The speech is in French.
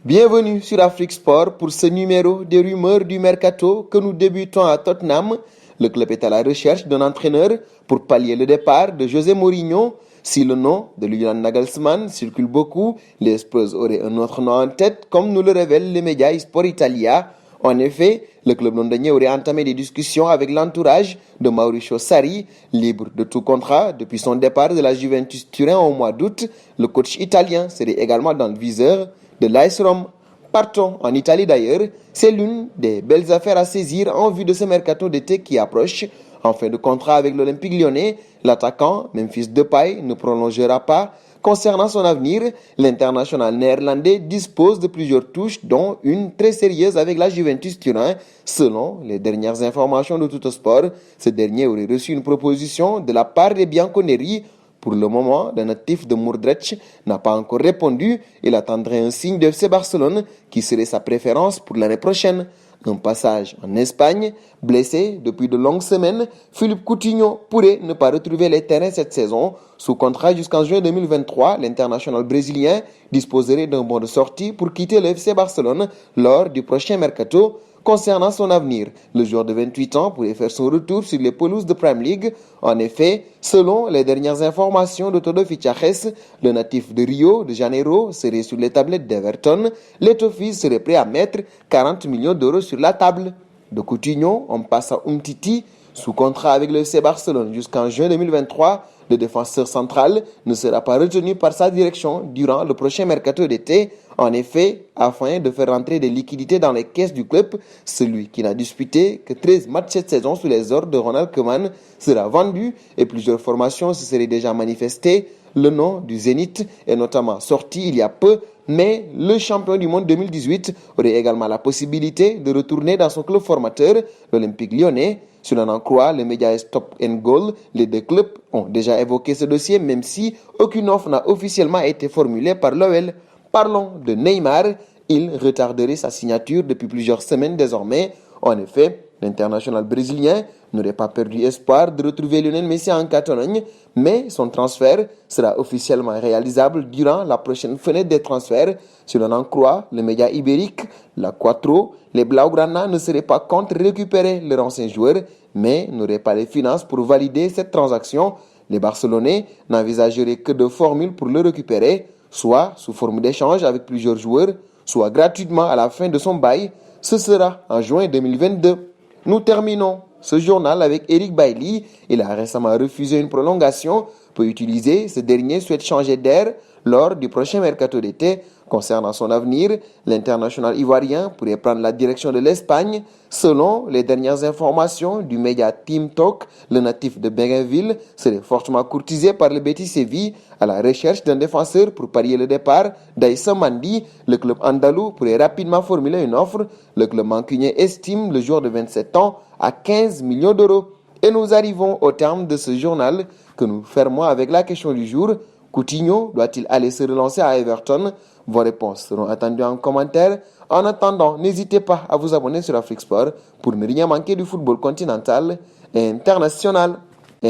Bienvenue sur Afrique Sport pour ce numéro des rumeurs du mercato que nous débutons à Tottenham. Le club est à la recherche d'un entraîneur pour pallier le départ de José Mourinho. Si le nom de Julian Nagelsmann circule beaucoup, les Spurs auraient un autre nom en tête, comme nous le révèlent les médias Sport Italia. En effet, le club londonien aurait entamé des discussions avec l'entourage de Mauricio Sarri, libre de tout contrat depuis son départ de la Juventus Turin au mois d'août. Le coach italien serait également dans le viseur de l'AS Rome. Partons en Italie d'ailleurs, c'est l'une des belles affaires à saisir en vue de ce mercato d'été qui approche. En fin de contrat avec l'Olympique lyonnais, l'attaquant Memphis Depay ne prolongera pas. Concernant son avenir, l'international néerlandais dispose de plusieurs touches, dont une très sérieuse avec la Juventus Turin. Selon les dernières informations de Tuttosport, ce dernier aurait reçu une proposition de la part des Bianconeri. Pour le moment, le natif de Mordrecht n'a pas encore répondu. Il attendrait un signe de FC Barcelone qui serait sa préférence pour l'année prochaine. Un passage en Espagne, blessé depuis de longues semaines, Philippe Coutinho pourrait ne pas retrouver les terrains cette saison. Sous contrat jusqu'en juin 2023, l'international brésilien disposerait d'un bon de sortie pour quitter le FC Barcelone lors du prochain mercato. Concernant son avenir, le joueur de 28 ans pourrait faire son retour sur les pelouses de Premier League. En effet, selon les dernières informations de Todo Fichajes, le natif de Rio de Janeiro serait sur les tablettes d'Everton. L'Étophis serait prêt à mettre 40 millions d'euros sur la table. De Coutinho, on passe à Umtiti. Sous contrat avec le FC Barcelone jusqu'en juin 2023, le défenseur central ne sera pas retenu par sa direction durant le prochain mercato d'été. En effet, afin de faire rentrer des liquidités dans les caisses du club, celui qui n'a disputé que 13 matchs cette saison sous les ordres de Ronald Koeman sera vendu et plusieurs formations se seraient déjà manifestées. Le nom du Zénith est notamment sorti il y a peu, mais le champion du monde 2018 aurait également la possibilité de retourner dans son club formateur, l'Olympique lyonnais. Si l'on en croit les médias Stop and Goal, les deux clubs ont déjà évoqué ce dossier, même si aucune offre n'a officiellement été formulée par l'OL. Parlons de Neymar, il retarderait sa signature depuis plusieurs semaines désormais. En effet, l'international brésilien n'aurait pas perdu espoir de retrouver Lionel Messi en Catalogne, mais son transfert sera officiellement réalisable durant la prochaine fenêtre des transferts. Si l'on en croit le média ibérique, la Quattro, les Blaugrana ne seraient pas contre récupérer leur ancien joueur, mais n'auraient pas les finances pour valider cette transaction. Les Barcelonais n'envisageraient que deux formules pour le récupérer, soit sous forme d'échange avec plusieurs joueurs, soit gratuitement à la fin de son bail. Ce sera en juin 2022. Nous terminons ce journal avec Eric Bailly. Il a récemment refusé une prolongation. Pour utiliser, ce dernier souhaite changer d'air lors du prochain mercato d'été. Concernant son avenir, l'international ivoirien pourrait prendre la direction de l'Espagne. Selon les dernières informations du média Team Talk, le natif de Béguinville serait fortement courtisé par le Betis Séville à la recherche d'un défenseur pour parier le départ d'Aïssa Mandi. Le club andalou pourrait rapidement formuler une offre. Le club mancunien estime le joueur de 27 ans à 15 millions d'euros. Et nous arrivons au terme de ce journal que nous fermons avec la question du jour. Coutinho doit-il aller se relancer à Everton? Vos réponses seront attendues en commentaire. En attendant, n'hésitez pas à vous abonner sur Afrique Sport pour ne rien manquer du football continental et international.